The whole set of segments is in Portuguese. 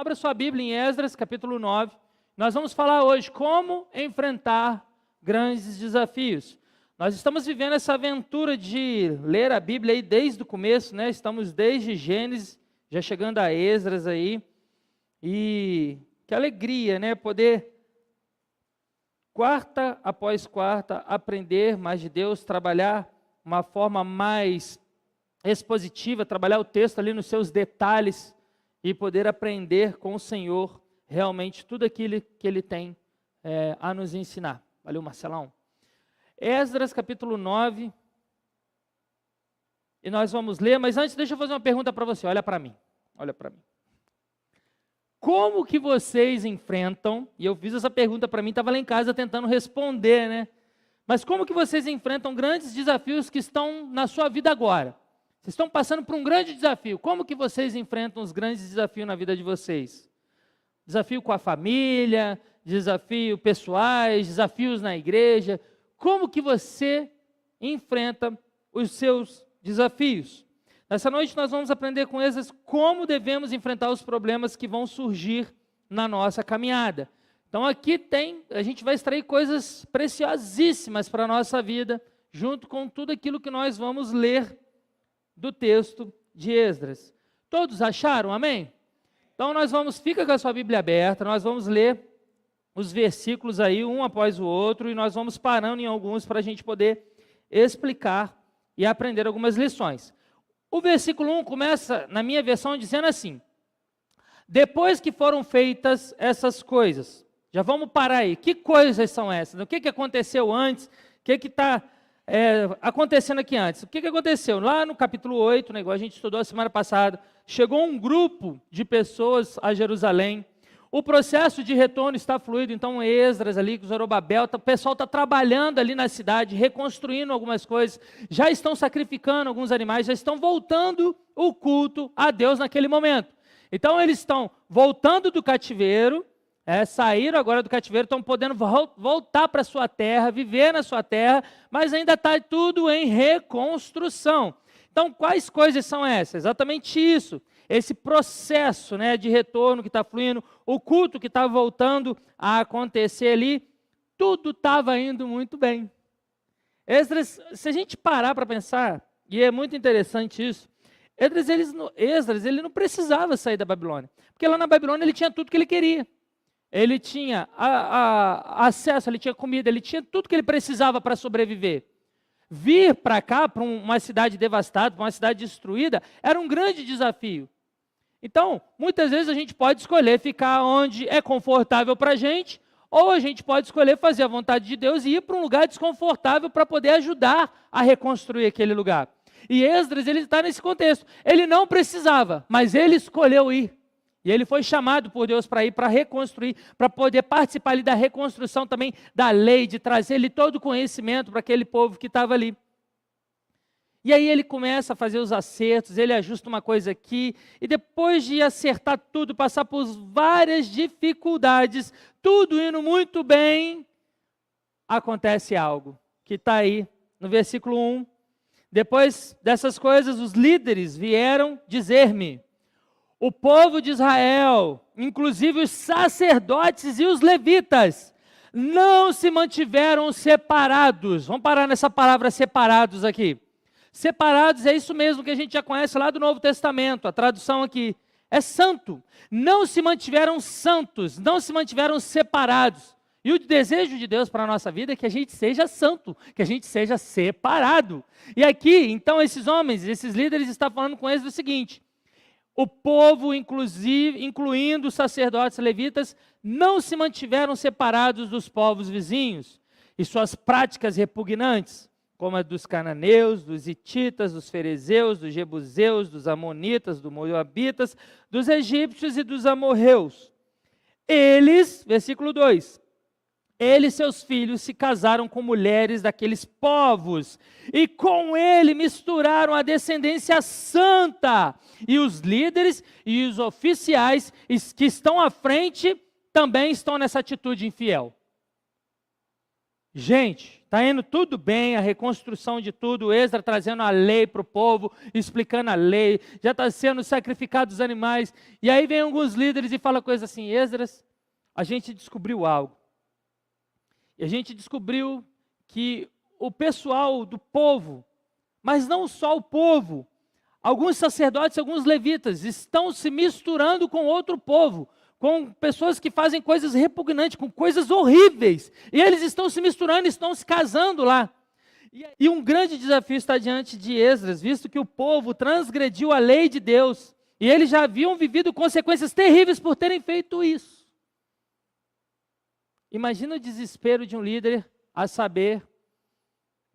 abra sua Bíblia em Esdras, capítulo 9. Nós vamos falar hoje como enfrentar grandes desafios. Nós estamos vivendo essa aventura de ler a Bíblia aí desde o começo, né? Estamos desde Gênesis, já chegando a Esdras aí. E que alegria, né? Poder, quarta após quarta, aprender mais de Deus, trabalhar uma forma mais expositiva, trabalhar o texto ali nos seus detalhes e poder aprender com o Senhor realmente tudo aquilo que Ele tem a nos ensinar. Valeu, Marcelão. Esdras, capítulo 9, e nós vamos ler, mas antes deixa eu fazer uma pergunta para você, olha para mim. Como que vocês enfrentam, e eu fiz essa pergunta para mim, estava lá em casa tentando responder, né? Mas como que vocês enfrentam grandes desafios que estão na sua vida agora? Vocês estão passando por um grande desafio. Como que vocês enfrentam os grandes desafios na vida de vocês? Desafio com a família, desafio pessoais, desafios na igreja. Como que você enfrenta os seus desafios? Nessa noite nós vamos aprender com eles como devemos enfrentar os problemas que vão surgir na nossa caminhada. Então aqui a gente vai extrair coisas preciosíssimas para a nossa vida, junto com tudo aquilo que nós vamos ler do texto de Esdras. Todos acharam? Amém? Então fica com a sua Bíblia aberta, nós vamos ler os versículos aí, um após o outro, e nós vamos parando em alguns para a gente poder explicar e aprender algumas lições. O versículo 1 começa, na minha versão, dizendo assim: depois que foram feitas essas coisas, já vamos parar aí, que coisas são essas? O que aconteceu antes? O que está acontecendo aqui antes? O que aconteceu? Lá no capítulo 8, né, igual a gente estudou a semana passada, chegou um grupo de pessoas a Jerusalém. O processo de retorno está fluido, então Esdras ali, Zorobabel, o pessoal está trabalhando ali na cidade, reconstruindo algumas coisas, já estão sacrificando alguns animais, já estão voltando o culto a Deus naquele momento. Então eles estão voltando do cativeiro, saíram agora do cativeiro, estão podendo voltar para a sua terra, viver na sua terra, mas ainda está tudo em reconstrução. Então quais coisas são essas? Exatamente isso. Esse processo, né, de retorno que está fluindo, o culto que está voltando a acontecer ali, tudo estava indo muito bem. Esdras, se a gente parar para pensar, e é muito interessante isso, Esdras ele não precisava sair da Babilônia, porque lá na Babilônia ele tinha tudo que ele queria. Ele tinha acesso, ele tinha comida, ele tinha tudo que ele precisava para sobreviver. Vir para cá, para uma cidade devastada, para uma cidade destruída, era um grande desafio. Então, muitas vezes a gente pode escolher ficar onde é confortável para a gente, ou a gente pode escolher fazer a vontade de Deus e ir para um lugar desconfortável para poder ajudar a reconstruir aquele lugar. E Esdras, ele está nesse contexto. Ele não precisava, mas ele escolheu ir. E ele foi chamado por Deus para ir, para reconstruir, para poder participar ali da reconstrução também da lei, de trazer ali todo o conhecimento para aquele povo que estava ali. E aí ele começa a fazer os acertos, ele ajusta uma coisa aqui, e depois de acertar tudo, passar por várias dificuldades, tudo indo muito bem, acontece algo, que está aí no versículo 1. Depois dessas coisas, os líderes vieram dizer-me: o povo de Israel, inclusive os sacerdotes e os levitas, não se mantiveram separados. Vamos parar nessa palavra separados aqui. Separados é isso mesmo que a gente já conhece lá do Novo Testamento, a tradução aqui é santo. Não se mantiveram santos, não se mantiveram separados. E o desejo de Deus para a nossa vida é que a gente seja santo, que a gente seja separado. E aqui, então, esses homens, esses líderes estão falando com eles o seguinte: o povo, incluindo os sacerdotes e levitas, não se mantiveram separados dos povos vizinhos e suas práticas repugnantes, como a dos cananeus, dos hititas, dos ferezeus, dos jebuseus, dos amonitas, dos moabitas, dos egípcios e dos amorreus. Eles, versículo 2, eles, seus filhos, se casaram com mulheres daqueles povos, e com ele misturaram a descendência santa, e os líderes e os oficiais que estão à frente também estão nessa atitude infiel. Gente, está indo tudo bem, a reconstrução de tudo, Esdras trazendo a lei para o povo, explicando a lei, já está sendo sacrificados os animais. E aí vem alguns líderes e falam coisas assim: Esdras, a gente descobriu algo. E a gente descobriu que o pessoal do povo, mas não só o povo, alguns sacerdotes, alguns levitas estão se misturando com outro povo, com pessoas que fazem coisas repugnantes, com coisas horríveis. E eles estão se misturando, estão se casando lá. E um grande desafio está diante de Esdras, visto que o povo transgrediu a lei de Deus. E eles já haviam vivido consequências terríveis por terem feito isso. Imagina o desespero de um líder a saber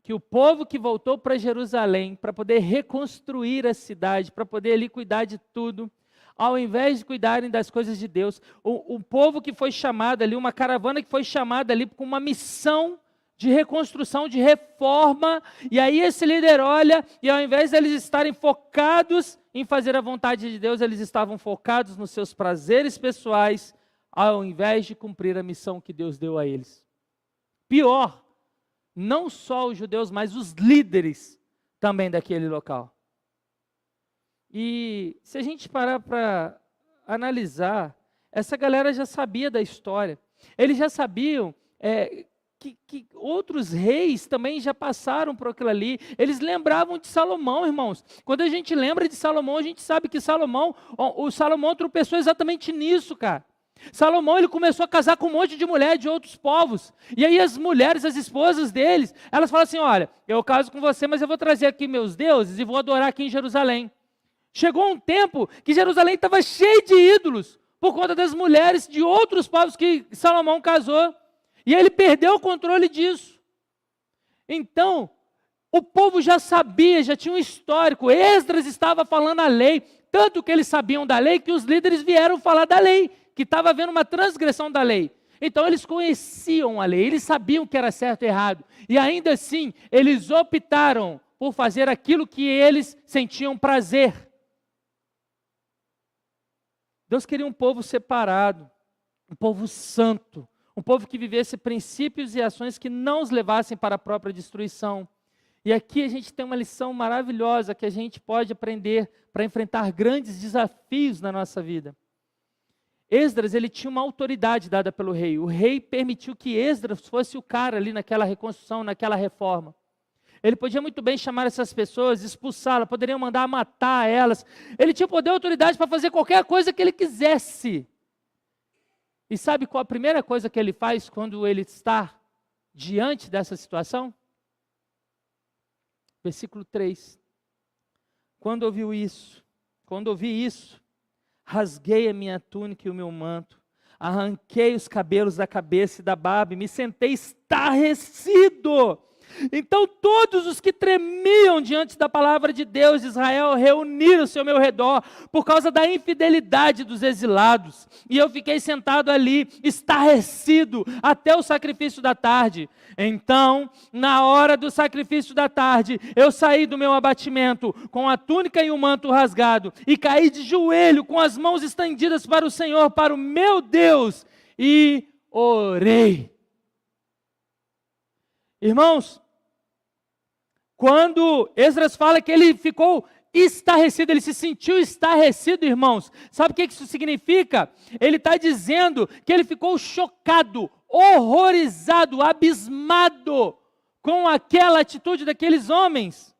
que o povo que voltou para Jerusalém, para poder reconstruir a cidade, para poder ali cuidar de tudo, ao invés de cuidarem das coisas de Deus, o povo que foi chamado ali, uma caravana que foi chamada ali com uma missão de reconstrução, de reforma, e aí esse líder olha, e ao invés de eles estarem focados em fazer a vontade de Deus, eles estavam focados nos seus prazeres pessoais, ao invés de cumprir a missão que Deus deu a eles. Pior, não só os judeus, mas os líderes também daquele local. E se a gente parar para analisar, essa galera já sabia da história. Eles já sabiam que outros reis também já passaram por aquilo ali. Eles lembravam de Salomão, irmãos. Quando a gente lembra de Salomão, a gente sabe que o Salomão tropeçou exatamente nisso, cara. Salomão, ele começou a casar com um monte de mulher de outros povos. E aí as mulheres, as esposas deles, elas falam assim: olha, eu caso com você, mas eu vou trazer aqui meus deuses e vou adorar aqui em Jerusalém. Chegou um tempo que Jerusalém estava cheio de ídolos, por conta das mulheres de outros povos que Salomão casou. E ele perdeu o controle disso. Então, o povo já sabia, já tinha um histórico. Esdras estava falando a lei, tanto que eles sabiam da lei, que os líderes vieram falar da lei, que estava havendo uma transgressão da lei. Então eles conheciam a lei, eles sabiam que era certo e errado. E ainda assim, eles optaram por fazer aquilo que eles sentiam prazer. Deus queria um povo separado, um povo santo, um povo que vivesse princípios e ações que não os levassem para a própria destruição. E aqui a gente tem uma lição maravilhosa que a gente pode aprender para enfrentar grandes desafios na nossa vida. Esdras, ele tinha uma autoridade dada pelo rei. O rei permitiu que Esdras fosse o cara ali naquela reconstrução, naquela reforma. Ele podia muito bem chamar essas pessoas, expulsá-las, poderia mandar matar elas. Ele tinha poder e autoridade para fazer qualquer coisa que ele quisesse. E sabe qual a primeira coisa que ele faz quando ele está diante dessa situação? Versículo 3. Quando ouvi isso, rasguei a minha túnica e o meu manto, arranquei os cabelos da cabeça e da barba e me sentei estarrecido. Então todos os que tremiam diante da palavra de Deus de Israel reuniram-se ao meu redor por causa da infidelidade dos exilados. E eu fiquei sentado ali, estarrecido, até o sacrifício da tarde. Então, na hora do sacrifício da tarde, eu saí do meu abatimento com a túnica e o manto rasgado e caí de joelho com as mãos estendidas para o Senhor, para o meu Deus, e orei. Irmãos, quando Esdras fala que ele ficou estarrecido, ele se sentiu estarrecido, irmãos, sabe o que isso significa? Ele está dizendo que ele ficou chocado, horrorizado, abismado com aquela atitude daqueles homens.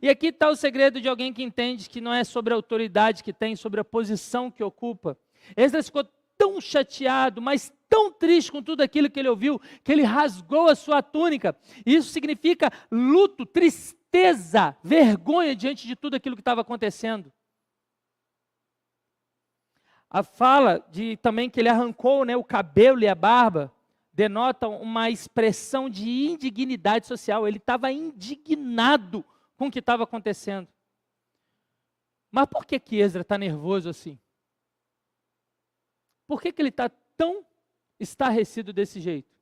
E aqui está o segredo de alguém que entende que não é sobre a autoridade que tem, sobre a posição que ocupa. Esdras ficou tão chateado, mas tão triste com tudo aquilo que ele ouviu, que ele rasgou a sua túnica. Isso significa luto, tristeza, vergonha diante de tudo aquilo que estava acontecendo. A fala de também que ele arrancou, o cabelo e a barba, denota uma expressão de indignidade social. Ele estava indignado com o que estava acontecendo. Mas por que Esdras está nervoso assim? Por que ele está tão estarrecido desse jeito?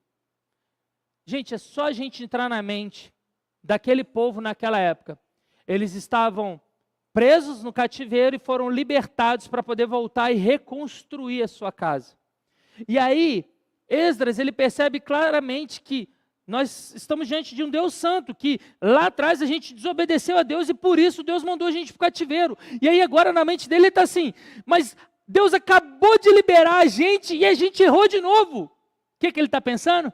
Gente, é só a gente entrar na mente daquele povo naquela época. Eles estavam presos no cativeiro e foram libertados para poder voltar e reconstruir a sua casa. E aí, Esdras, ele percebe claramente que nós estamos diante de um Deus santo, que lá atrás a gente desobedeceu a Deus e por isso Deus mandou a gente para o cativeiro. E aí agora na mente dele ele está assim, mas Deus acabou de liberar a gente e a gente errou de novo. O que ele está pensando?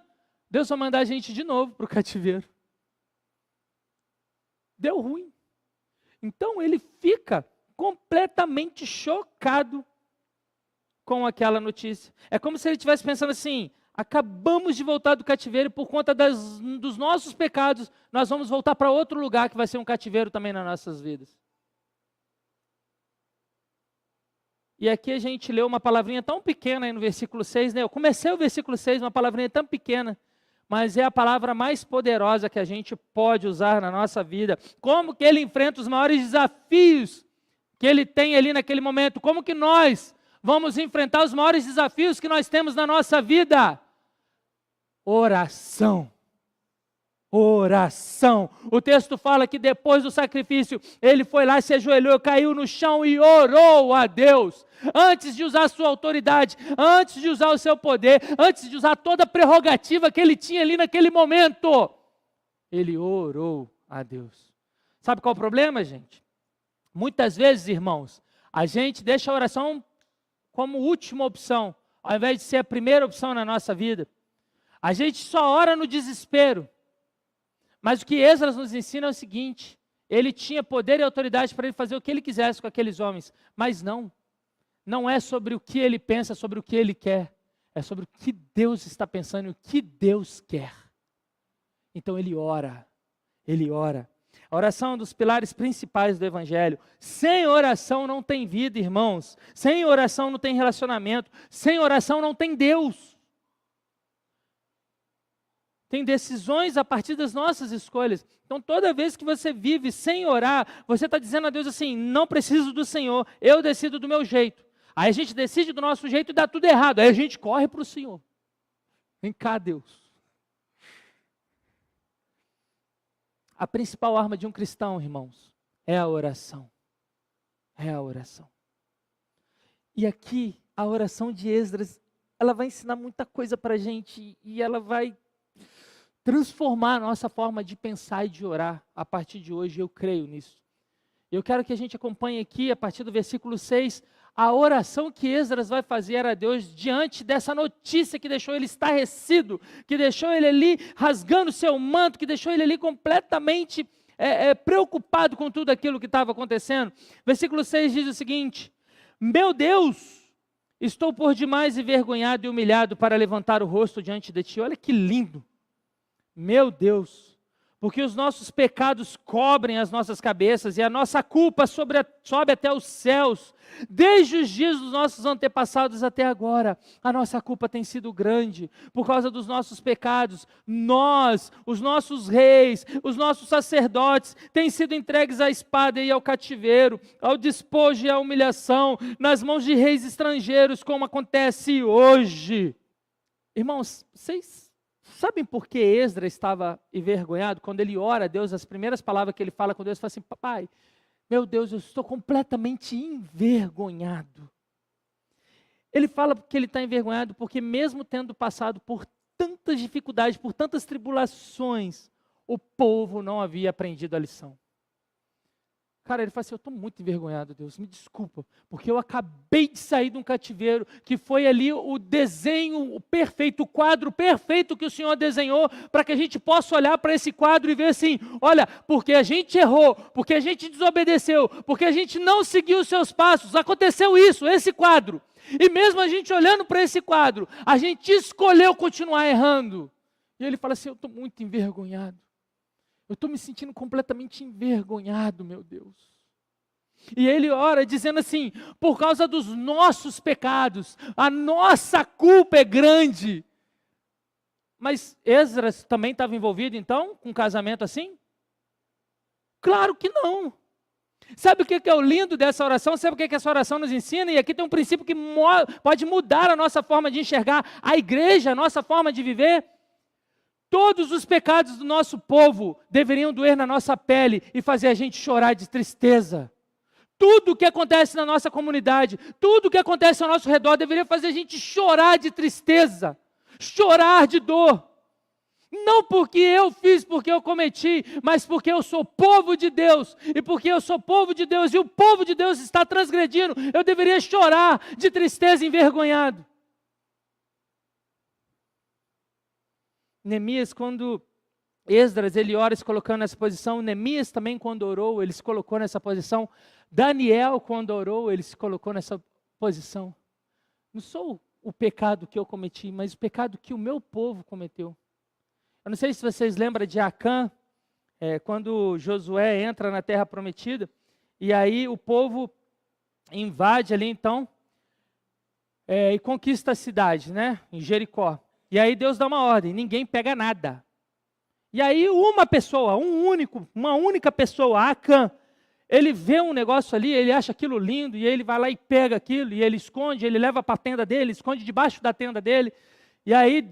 Deus vai mandar a gente de novo para o cativeiro. Deu ruim. Então ele fica completamente chocado com aquela notícia. É como se ele estivesse pensando assim, acabamos de voltar do cativeiro e por conta dos nossos pecados, nós vamos voltar para outro lugar que vai ser um cativeiro também nas nossas vidas. E aqui a gente leu uma palavrinha tão pequena aí no versículo 6, né? Eu comecei o versículo 6, uma palavrinha tão pequena, mas é a palavra mais poderosa que a gente pode usar na nossa vida. Como que ele enfrenta os maiores desafios que ele tem ali naquele momento? Como que nós vamos enfrentar os maiores desafios que nós temos na nossa vida? Oração. Oração. O texto fala que depois do sacrifício, ele foi lá, se ajoelhou, caiu no chão e orou a Deus. Antes de usar a sua autoridade, antes de usar o seu poder, antes de usar toda a prerrogativa que ele tinha ali naquele momento, ele orou a Deus. Sabe qual é o problema, gente? Muitas vezes, irmãos, a gente deixa a oração como última opção, ao invés de ser a primeira opção na nossa vida. A gente só ora no desespero. Mas o que Esdras nos ensina é o seguinte, ele tinha poder e autoridade para ele fazer o que ele quisesse com aqueles homens, mas não é sobre o que ele pensa, sobre o que ele quer, é sobre o que Deus está pensando e o que Deus quer. Então ele ora. A oração é um dos pilares principais do Evangelho. Sem oração não tem vida, irmãos. Sem oração não tem relacionamento. Sem oração não tem Deus. Tem decisões a partir das nossas escolhas. Então, toda vez que você vive sem orar, você está dizendo a Deus assim, não preciso do Senhor, eu decido do meu jeito. Aí a gente decide do nosso jeito e dá tudo errado. Aí a gente corre para o Senhor. Vem cá, Deus. A principal arma de um cristão, irmãos, é a oração. É a oração. E aqui, a oração de Esdras, ela vai ensinar muita coisa para a gente e ela vai transformar a nossa forma de pensar e de orar a partir de hoje, eu creio nisso. Eu quero que a gente acompanhe aqui, a partir do versículo 6, a oração que Esdras vai fazer a Deus diante dessa notícia que deixou ele estarrecido, que deixou ele ali rasgando seu manto, que deixou ele ali completamente preocupado com tudo aquilo que estava acontecendo. Versículo 6 diz o seguinte, meu Deus, estou por demais envergonhado e humilhado para levantar o rosto diante de ti. Olha que lindo. Meu Deus, porque os nossos pecados cobrem as nossas cabeças e a nossa culpa sobe até os céus. Desde os dias dos nossos antepassados até agora, a nossa culpa tem sido grande por causa dos nossos pecados. Nós, os nossos reis, os nossos sacerdotes, têm sido entregues à espada e ao cativeiro, ao despojo e à humilhação, nas mãos de reis estrangeiros, como acontece hoje. Irmãos, vocês sabem por que Esdras estava envergonhado? Quando ele ora a Deus, as primeiras palavras que ele fala com Deus, ele fala assim, papai, meu Deus, eu estou completamente envergonhado. Ele fala que ele está envergonhado porque mesmo tendo passado por tantas dificuldades, por tantas tribulações, o povo não havia aprendido a lição. Cara, ele fala assim, eu estou muito envergonhado, Deus, me desculpa, porque eu acabei de sair de um cativeiro, que foi ali o desenho perfeito, o quadro perfeito que o Senhor desenhou, para que a gente possa olhar para esse quadro e ver assim, olha, porque a gente errou, porque a gente desobedeceu, porque a gente não seguiu os seus passos, aconteceu isso, esse quadro. E mesmo a gente olhando para esse quadro, a gente escolheu continuar errando. E ele fala assim, eu estou muito envergonhado. Eu estou me sentindo completamente envergonhado, meu Deus. E ele ora dizendo assim, por causa dos nossos pecados, a nossa culpa é grande. Mas Esdras também estava envolvido então com um casamento assim? Claro que não. Sabe o que é o lindo dessa oração? Sabe o que essa oração nos ensina? E aqui tem um princípio que pode mudar a nossa forma de enxergar a igreja, a nossa forma de viver. Todos os pecados do nosso povo deveriam doer na nossa pele e fazer a gente chorar de tristeza. Tudo o que acontece na nossa comunidade, tudo o que acontece ao nosso redor deveria fazer a gente chorar de tristeza. chorar de dor. Não porque eu fiz, porque eu cometi, mas porque eu sou povo de Deus. E porque eu sou povo de Deus e o povo de Deus está transgredindo, eu deveria chorar de tristeza, envergonhado. Neemias, quando Esdras, ele ora se colocando nessa posição. Neemias também, quando orou, ele se colocou nessa posição. Daniel, quando orou, ele se colocou nessa posição. Não sou o pecado que eu cometi, mas o pecado que o meu povo cometeu. Eu não sei se vocês lembram de Acã, quando Josué entra na terra prometida, e aí o povo invade ali então, e conquista a cidade, né, em Jericó. E aí Deus dá uma ordem, ninguém pega nada. E aí uma pessoa, uma única pessoa, Acã, ele vê um negócio ali, ele acha aquilo lindo, e ele vai lá e pega aquilo, e ele esconde, ele leva para a tenda dele, esconde debaixo da tenda dele. E aí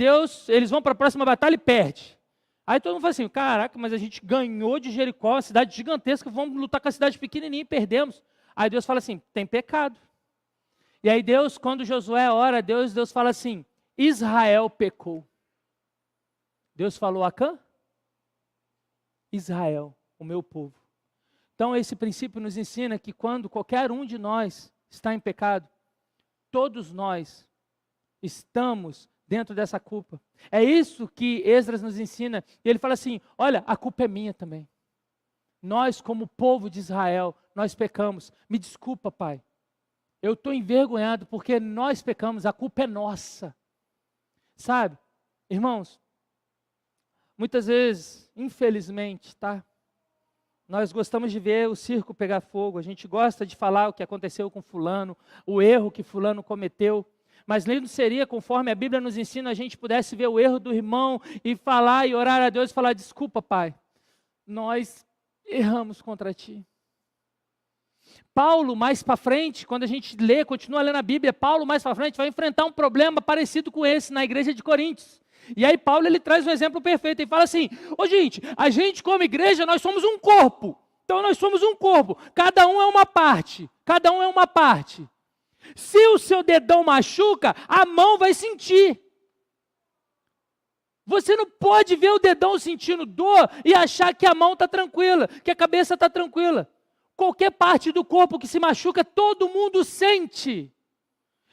eles vão para a próxima batalha e perde. Aí todo mundo fala assim, caraca, mas a gente ganhou de Jericó, uma cidade gigantesca, vamos lutar com a cidade pequenininha e perdemos. Aí Deus fala assim, tem pecado. E aí Deus, quando Josué ora a Deus, Deus fala assim, Israel pecou. Deus falou Acã? Israel, o meu povo. Então esse princípio nos ensina que quando qualquer um de nós está em pecado, todos nós estamos dentro dessa culpa. É isso que Esdras nos ensina. E ele fala assim, olha, a culpa é minha também. Nós, como povo de Israel, nós pecamos. Me desculpa, Pai. Eu estou envergonhado porque nós pecamos, a culpa é nossa. Sabe, irmãos, muitas vezes, infelizmente, tá? Nós gostamos de ver o circo pegar fogo, a gente gosta de falar o que aconteceu com fulano, o erro que fulano cometeu. Mas lindo seria, conforme a Bíblia nos ensina, a gente pudesse ver o erro do irmão e falar e orar a Deus e falar, desculpa, Pai, nós erramos contra Ti. Paulo, mais para frente, quando a gente lê, continua lendo a Bíblia, Paulo, mais para frente, vai enfrentar um problema parecido com esse na igreja de Coríntios. E aí Paulo, ele traz um exemplo perfeito, ele fala assim, gente, a gente como igreja, nós somos um corpo. Então nós somos um corpo, cada um é uma parte, cada um é uma parte. Se o seu dedão machuca, a mão vai sentir. Você não pode ver o dedão sentindo dor e achar que a mão está tranquila, que a cabeça está tranquila. Qualquer parte do corpo que se machuca, todo mundo sente.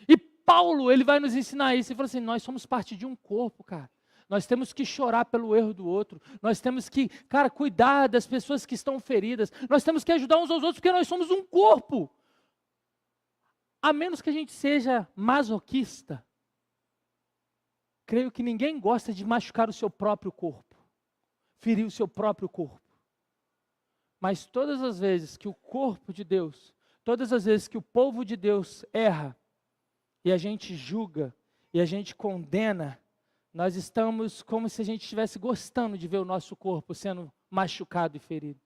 E Paulo, ele vai nos ensinar isso. Ele fala assim, nós somos parte de um corpo, cara. Nós temos que chorar pelo erro do outro. Nós temos que, cara, cuidar das pessoas que estão feridas. Nós temos que ajudar uns aos outros, porque nós somos um corpo. A menos que a gente seja masoquista, creio que ninguém gosta de machucar o seu próprio corpo, ferir o seu próprio corpo. Mas todas as vezes que o corpo de Deus, todas as vezes que o povo de Deus erra, e a gente julga, e a gente condena, nós estamos como se a gente estivesse gostando de ver o nosso corpo sendo machucado e ferido.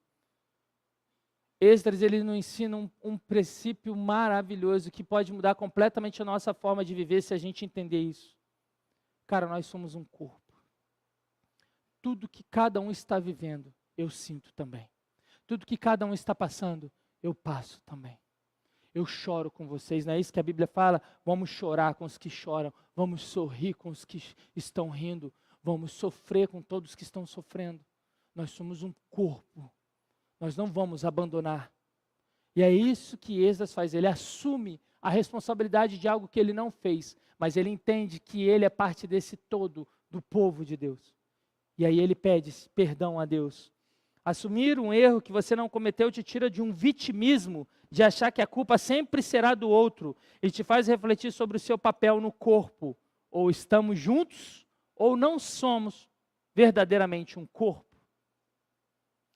Esdras, ele nos ensina um princípio maravilhoso que pode mudar completamente a nossa forma de viver se a gente entender isso. Cara, nós somos um corpo. Tudo que cada um está vivendo, eu sinto também. Tudo que cada um está passando, eu passo também. Eu choro com vocês, não é isso que a Bíblia fala? Vamos chorar com os que choram, vamos sorrir com os que estão rindo, vamos sofrer com todos que estão sofrendo. Nós somos um corpo. Nós não vamos abandonar. E é isso que Esdras faz. Ele assume a responsabilidade de algo que ele não fez, mas ele entende que ele é parte desse todo do povo de Deus. E aí ele pede perdão a Deus. Assumir um erro que você não cometeu te tira de um vitimismo, de achar que a culpa sempre será do outro, e te faz refletir sobre o seu papel no corpo. Ou estamos juntos, ou não somos verdadeiramente um corpo.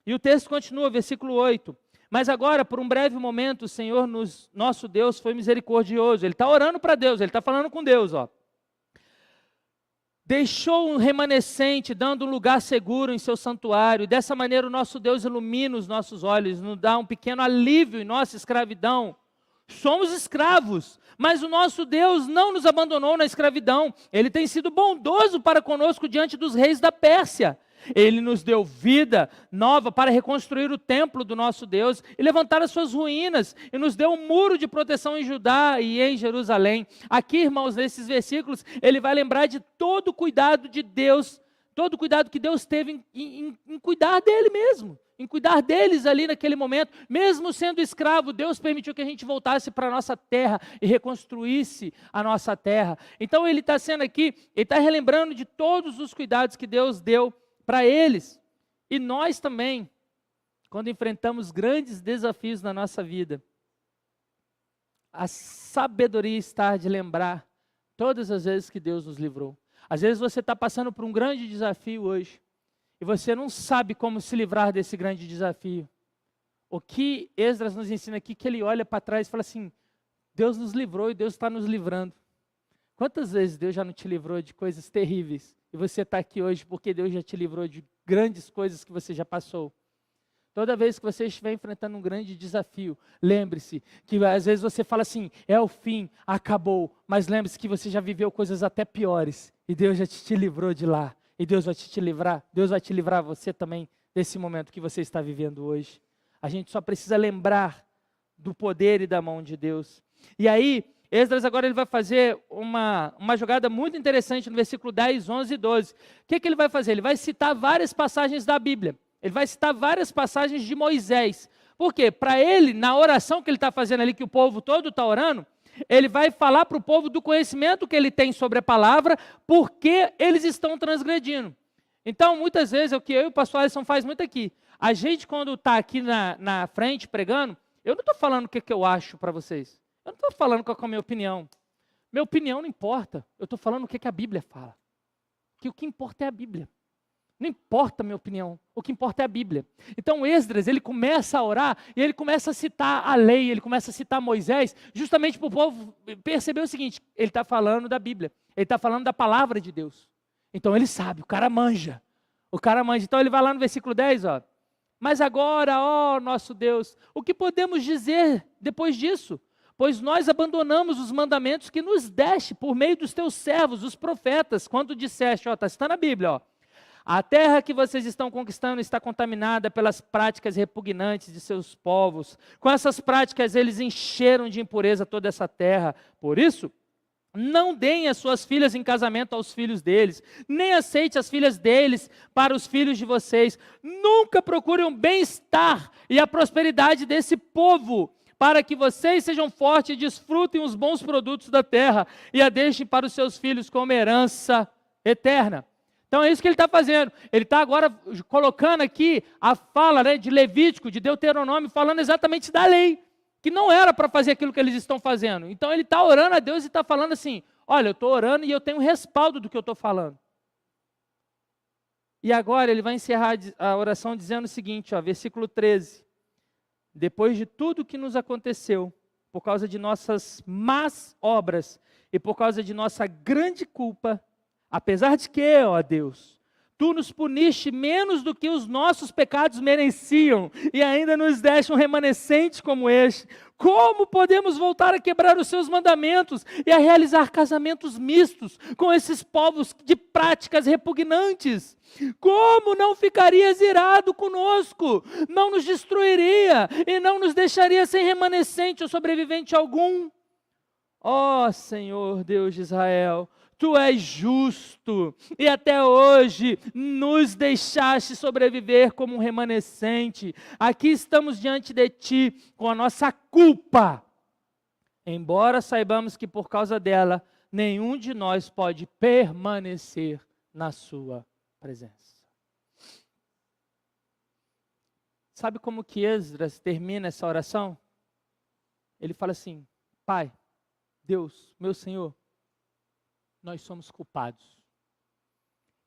E o texto continua, versículo 8. Mas agora, por um breve momento, o Senhor, nosso Deus, foi misericordioso. Ele está orando para Deus, ele está falando com Deus. Deixou um remanescente, dando um lugar seguro em seu santuário. E dessa maneira o nosso Deus ilumina os nossos olhos, nos dá um pequeno alívio em nossa escravidão. Somos escravos, mas o nosso Deus não nos abandonou na escravidão. Ele tem sido bondoso para conosco diante dos reis da Pérsia. Ele nos deu vida nova para reconstruir o templo do nosso Deus e levantar as suas ruínas. E nos deu um muro de proteção em Judá e em Jerusalém. Aqui, irmãos, nesses versículos, ele vai lembrar de todo o cuidado de Deus, todo o cuidado que Deus teve em cuidar dele mesmo, em cuidar deles ali naquele momento. Mesmo sendo escravo, Deus permitiu que a gente voltasse para a nossa terra e reconstruísse a nossa terra. Então ele está sendo aqui, ele está relembrando de todos os cuidados que Deus deu para eles. E nós também, quando enfrentamos grandes desafios na nossa vida, a sabedoria está de lembrar todas as vezes que Deus nos livrou. Às vezes você está passando por um grande desafio hoje, e você não sabe como se livrar desse grande desafio. O que Esdras nos ensina aqui, que ele olha para trás e fala assim, Deus nos livrou e Deus está nos livrando. Quantas vezes Deus já não te livrou de coisas terríveis, e você está aqui hoje porque Deus já te livrou de grandes coisas que você já passou? Toda vez que você estiver enfrentando um grande desafio, lembre-se que às vezes você fala assim, é o fim, acabou, mas lembre-se que você já viveu coisas até piores, e Deus já te livrou de lá, e Deus vai te livrar, Deus vai te livrar você também desse momento que você está vivendo hoje. A gente só precisa lembrar do poder e da mão de Deus. E aí, Esdras agora ele vai fazer uma jogada muito interessante no versículo 10, 11 e 12. O que ele vai fazer? Ele vai citar várias passagens da Bíblia. Ele vai citar várias passagens de Moisés. Por quê? Para ele, na oração que ele está fazendo ali, que o povo todo está orando, ele vai falar para o povo do conhecimento que ele tem sobre a palavra, porque eles estão transgredindo. Então, muitas vezes, é o que eu e o pastor Alisson faz muito aqui. A gente, quando está aqui na frente pregando, eu não estou falando o que eu acho para vocês. Eu não estou falando qual é a minha opinião. Minha opinião não importa. Eu estou falando o que a Bíblia fala. Que o que importa é a Bíblia. Não importa a minha opinião, o que importa é a Bíblia. Então Esdras, ele começa a orar e ele começa a citar a lei, ele começa a citar Moisés, justamente para o povo perceber o seguinte, ele está falando da Bíblia, ele está falando da palavra de Deus. Então ele sabe, o cara manja. Então ele vai lá no versículo 10, ó. Mas agora, ó nosso Deus, o que podemos dizer depois disso? Pois nós abandonamos os mandamentos que nos deste por meio dos teus servos, os profetas, quando disseste, ó, está citando a Bíblia, ó. A terra que vocês estão conquistando está contaminada pelas práticas repugnantes de seus povos. Com essas práticas, eles encheram de impureza toda essa terra. Por isso, não deem as suas filhas em casamento aos filhos deles, nem aceite as filhas deles para os filhos de vocês. Nunca procurem o bem-estar e a prosperidade desse povo, para que vocês sejam fortes e desfrutem os bons produtos da terra, e a deixem para os seus filhos como herança eterna. Então é isso que ele está fazendo. Ele está agora colocando aqui a fala, né, de Levítico, de Deuteronômio, falando exatamente da lei, que não era para fazer aquilo que eles estão fazendo. Então ele está orando a Deus e está falando assim, olha, eu estou orando e eu tenho respaldo do que eu estou falando. E agora ele vai encerrar a oração dizendo o seguinte, ó, versículo 13. Depois de tudo que nos aconteceu, por causa de nossas más obras e por causa de nossa grande culpa, apesar de que, ó Deus, Tu nos puniste menos do que os nossos pecados mereciam e ainda nos deste um remanescente como este, como podemos voltar a quebrar os seus mandamentos e a realizar casamentos mistos com esses povos de práticas repugnantes? Como não ficarias irado conosco? Não nos destruiria e não nos deixaria sem remanescente ou sobrevivente algum? Ó Senhor Deus de Israel, Tu és justo, e até hoje nos deixaste sobreviver como um remanescente. Aqui estamos diante de Ti com a nossa culpa, embora saibamos que por causa dela, nenhum de nós pode permanecer na Sua presença. Sabe como que Esdras termina essa oração? Ele fala assim, Pai, Deus, meu Senhor, nós somos culpados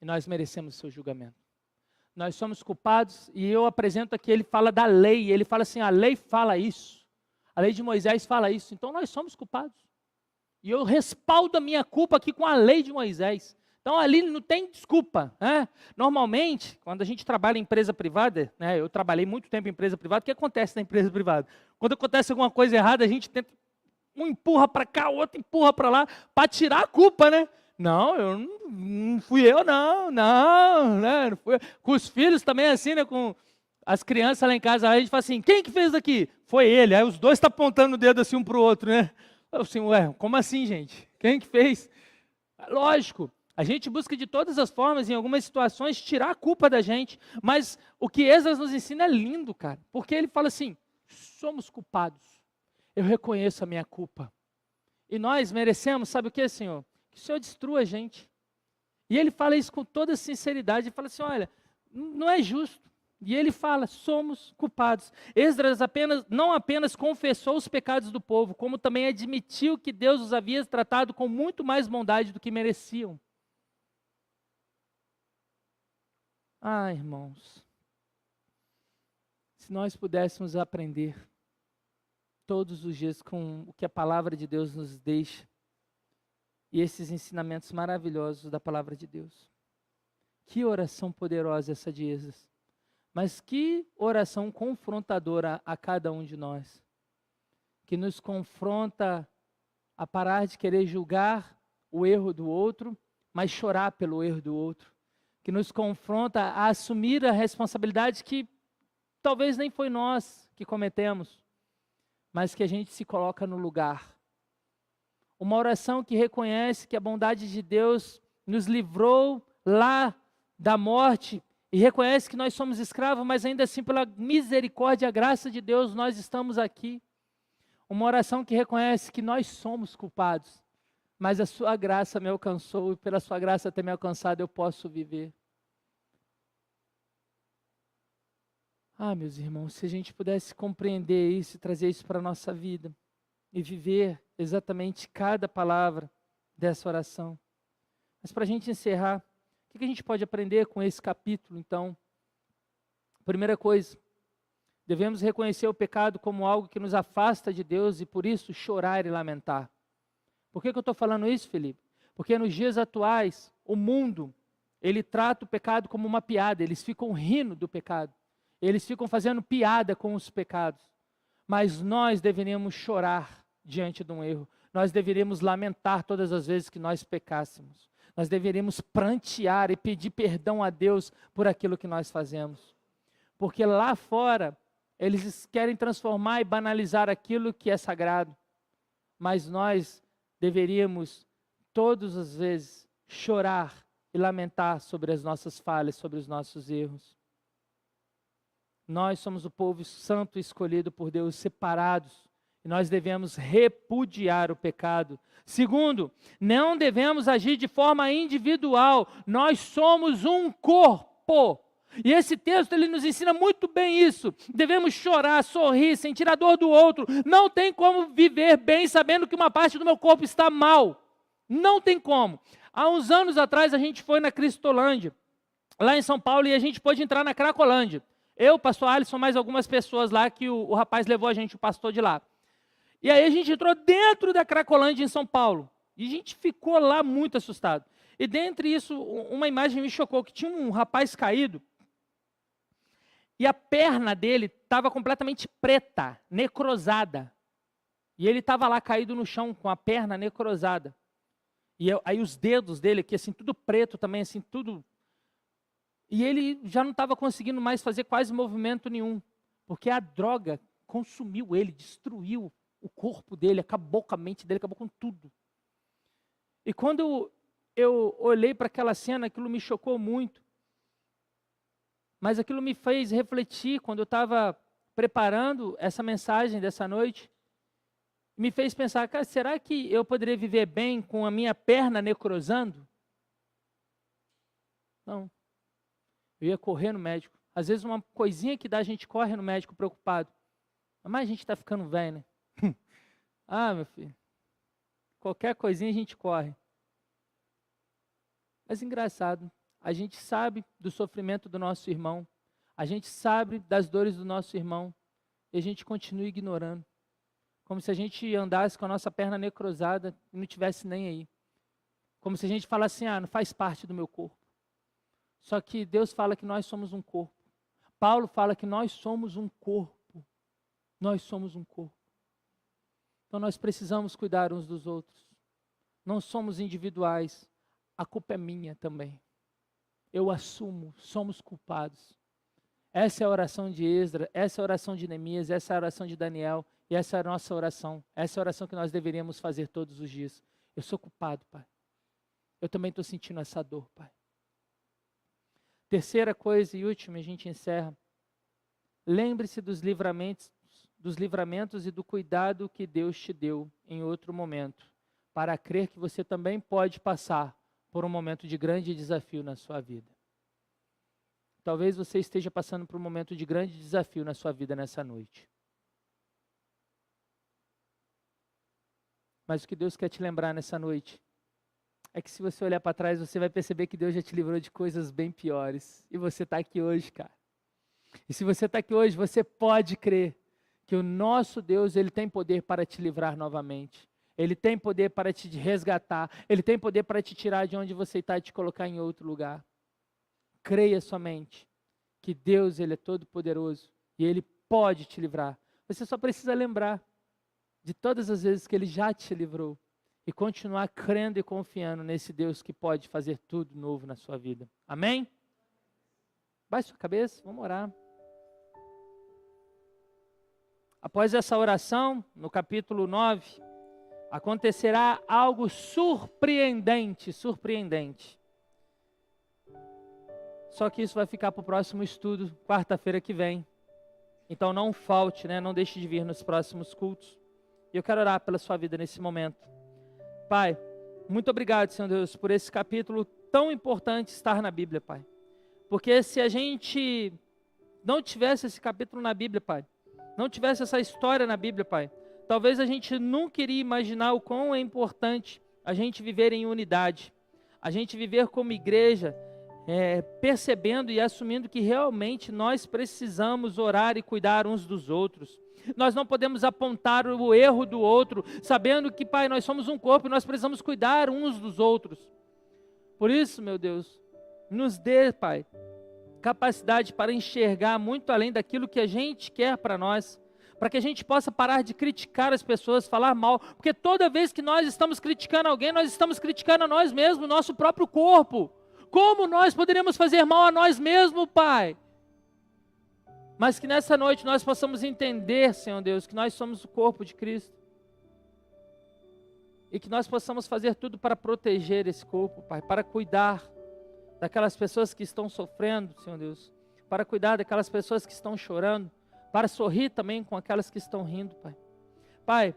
e nós merecemos o seu julgamento. Nós somos culpados e eu apresento aqui, ele fala da lei, ele fala assim, a lei fala isso, a lei de Moisés fala isso, então nós somos culpados. E eu respaldo a minha culpa aqui com a lei de Moisés. Então ali não tem desculpa, né? Normalmente, quando a gente trabalha em empresa privada, né, eu trabalhei muito tempo em empresa privada, o que acontece na empresa privada? Quando acontece alguma coisa errada, a gente tenta, um empurra para cá, o outro empurra para lá, para tirar a culpa, né? Não, não fui eu, não, né? Não fui eu. Com os filhos também assim, né? Com as crianças lá em casa, aí a gente fala assim, quem que fez aqui? Foi ele. Aí os dois estão apontando o dedo assim um para o outro, né? Eu assim, ué, como assim, gente? Quem que fez? Lógico, a gente busca de todas as formas, em algumas situações, tirar a culpa da gente. Mas o que Esdras nos ensina é lindo, cara. Porque ele fala assim, somos culpados. Eu reconheço a minha culpa. E nós merecemos, sabe o que, Senhor? Que o Senhor destrua a gente. E ele fala isso com toda sinceridade. Ele fala assim, olha, não é justo. E ele fala, somos culpados. Esdras não apenas confessou os pecados do povo, como também admitiu que Deus os havia tratado com muito mais bondade do que mereciam. Ah, irmãos, se nós pudéssemos aprender todos os dias com o que a palavra de Deus nos deixa, e esses ensinamentos maravilhosos da palavra de Deus. Que oração poderosa essa de Esdras. Mas que oração confrontadora a cada um de nós. Que nos confronta a parar de querer julgar o erro do outro, mas chorar pelo erro do outro. Que nos confronta a assumir a responsabilidade que talvez nem foi nós que cometemos, mas que a gente se coloca no lugar. Uma oração que reconhece que a bondade de Deus nos livrou lá da morte e reconhece que nós somos escravos, mas ainda assim pela misericórdia e a graça de Deus nós estamos aqui. Uma oração que reconhece que nós somos culpados, mas a sua graça me alcançou e pela sua graça ter me alcançado eu posso viver. Ah, meus irmãos, se a gente pudesse compreender isso e trazer isso para a nossa vida e viver exatamente cada palavra dessa oração. Mas para a gente encerrar, o que a gente pode aprender com esse capítulo, então? Primeira coisa, devemos reconhecer o pecado como algo que nos afasta de Deus e por isso chorar e lamentar. Por que eu estou falando isso, Felipe? Porque nos dias atuais, o mundo, ele trata o pecado como uma piada, eles ficam rindo do pecado. Eles ficam fazendo piada com os pecados. Mas nós deveríamos chorar diante de um erro. Nós deveríamos lamentar todas as vezes que nós pecássemos. Nós deveríamos prantear e pedir perdão a Deus por aquilo que nós fazemos. Porque lá fora, eles querem transformar e banalizar aquilo que é sagrado. Mas nós deveríamos, todas as vezes, chorar e lamentar sobre as nossas falhas, sobre os nossos erros. Nós somos o povo santo escolhido por Deus, separados, e nós devemos repudiar o pecado. Segundo, não devemos agir de forma individual, nós somos um corpo. E esse texto ele nos ensina muito bem isso. Devemos chorar, sorrir, sentir a dor do outro. Não tem como viver bem sabendo que uma parte do meu corpo está mal. Não tem como. Há uns anos atrás a gente foi na Cristolândia, lá em São Paulo, e a gente pôde entrar na Cracolândia. Eu, pastor Alisson, mais algumas pessoas lá que o rapaz levou a gente, o pastor de lá. E aí a gente entrou dentro da Cracolândia em São Paulo. E a gente ficou lá muito assustado. E dentre isso, uma imagem me chocou, que tinha um rapaz caído. E a perna dele estava completamente preta, necrosada. E ele estava lá caído no chão com a perna necrosada. E aí os dedos dele aqui, assim, tudo preto também, assim, tudo... E ele já não estava conseguindo mais fazer quase movimento nenhum, porque a droga consumiu ele, destruiu o corpo dele, acabou com a mente dele, acabou com tudo. E quando eu olhei para aquela cena, aquilo me chocou muito. Mas aquilo me fez refletir quando eu estava preparando essa mensagem dessa noite. Me fez pensar, cara, será que eu poderia viver bem com a minha perna necrosando? Não. Eu ia correr no médico. Às vezes uma coisinha que dá, a gente corre no médico preocupado. Mas a gente está ficando velho, né? Ah, meu filho. Qualquer coisinha a gente corre. Mas engraçado, a gente sabe do sofrimento do nosso irmão. A gente sabe das dores do nosso irmão. E a gente continua ignorando. Como se a gente andasse com a nossa perna necrosada e não tivesse nem aí. Como se a gente falasse assim, não faz parte do meu corpo. Só que Deus fala que nós somos um corpo. Paulo fala que nós somos um corpo. Nós somos um corpo. Então nós precisamos cuidar uns dos outros. Não somos individuais. a culpa é minha também. Eu assumo, somos culpados. Essa é a oração de Esdras, essa é a oração de Neemias, essa é a oração de Daniel, e essa é a nossa oração. Essa é a oração que nós deveríamos fazer todos os dias. Eu sou culpado, Pai. Eu também estou sentindo essa dor, Pai. Terceira coisa e última, a gente encerra. Lembre-se dos livramentos e do cuidado que Deus te deu em outro momento, para crer que você também pode passar por um momento de grande desafio na sua vida. Talvez você esteja passando por um momento de grande desafio na sua vida nessa noite. Mas o que Deus quer te lembrar nessa noite é que se você olhar para trás, você vai perceber que Deus já te livrou de coisas bem piores. E você está aqui hoje, cara. E se você está aqui hoje, você pode crer que o nosso Deus, Ele tem poder para te livrar novamente. Ele tem poder para te resgatar. Ele tem poder para te tirar de onde você está e te colocar em outro lugar. Creia somente que Deus, Ele é todo poderoso e Ele pode te livrar. Você só precisa lembrar de todas as vezes que Ele já te livrou e continuar crendo e confiando nesse Deus que pode fazer tudo novo na sua vida. Amém? Baixe sua cabeça, vamos orar. Após essa oração, no capítulo 9, acontecerá algo surpreendente. Só que isso vai ficar para o próximo estudo, quarta-feira que vem. Então não falte, não deixe de vir nos próximos cultos. E eu quero orar pela sua vida nesse momento. Pai, muito obrigado, Senhor Deus, por esse capítulo tão importante estar na Bíblia, Pai. Porque se a gente não tivesse esse capítulo na Bíblia, Pai, não tivesse essa história na Bíblia, Pai, talvez a gente nunca iria imaginar o quão é importante a gente viver em unidade, a gente viver como igreja, percebendo e assumindo que realmente nós precisamos orar e cuidar uns dos outros. Nós não podemos apontar o erro do outro, sabendo que, Pai, nós somos um corpo e nós precisamos cuidar uns dos outros. Por isso, meu Deus, nos dê, Pai, capacidade para enxergar muito além daquilo que a gente quer para nós, para que a gente possa parar de criticar as pessoas, falar mal, porque toda vez que nós estamos criticando alguém, nós estamos criticando a nós mesmos, o nosso próprio corpo. Como nós poderíamos fazer mal a nós mesmos, Pai? Mas que nessa noite nós possamos entender, Senhor Deus, que nós somos o corpo de Cristo. E que nós possamos fazer tudo para proteger esse corpo, Pai, para cuidar daquelas pessoas que estão sofrendo, Senhor Deus, para cuidar daquelas pessoas que estão chorando, para sorrir também com aquelas que estão rindo, Pai. Pai,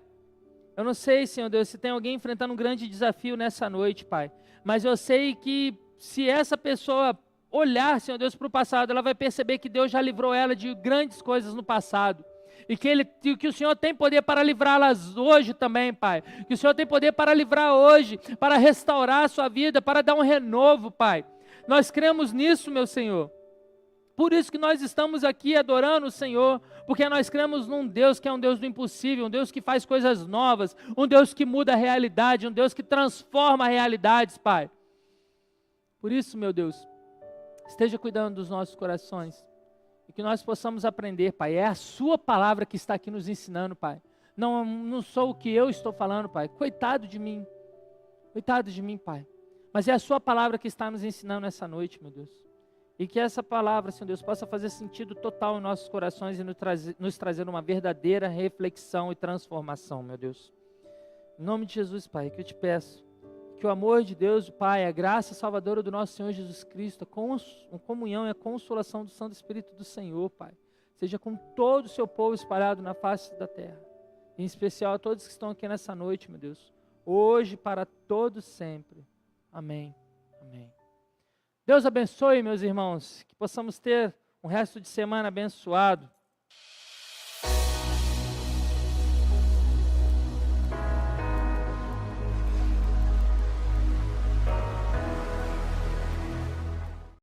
eu não sei, Senhor Deus, se tem alguém enfrentando um grande desafio nessa noite, Pai, mas eu sei que se essa pessoa olhar, Senhor Deus, para o passado, ela vai perceber que Deus já livrou ela de grandes coisas no passado. E que o Senhor tem poder para livrá-las hoje também, Pai. Que o Senhor tem poder para livrar hoje, para restaurar a sua vida, para dar um renovo, Pai. Nós cremos nisso, meu Senhor. Por isso que nós estamos aqui adorando o Senhor, porque nós cremos num Deus que é um Deus do impossível, um Deus que faz coisas novas, um Deus que muda a realidade, um Deus que transforma realidades, Pai. Por isso, meu Deus, esteja cuidando dos nossos corações e que nós possamos aprender, Pai. É a sua palavra que está aqui nos ensinando, Pai. Não sou o que eu estou falando, Pai. Coitado de mim, Pai. Mas é a sua palavra que está nos ensinando essa noite, meu Deus. E que essa palavra, Senhor Deus, possa fazer sentido total em nossos corações e nos trazer uma verdadeira reflexão e transformação, meu Deus. Em nome de Jesus, Pai, que eu te peço que o amor de Deus, o Pai, a graça salvadora do nosso Senhor Jesus Cristo, a comunhão e a consolação do Santo Espírito do Senhor, Pai, seja com todo o seu povo espalhado na face da terra. Em especial a todos que estão aqui nessa noite, meu Deus, hoje para todos sempre. Amém. Amém. Deus abençoe, meus irmãos, que possamos ter um resto de semana abençoado.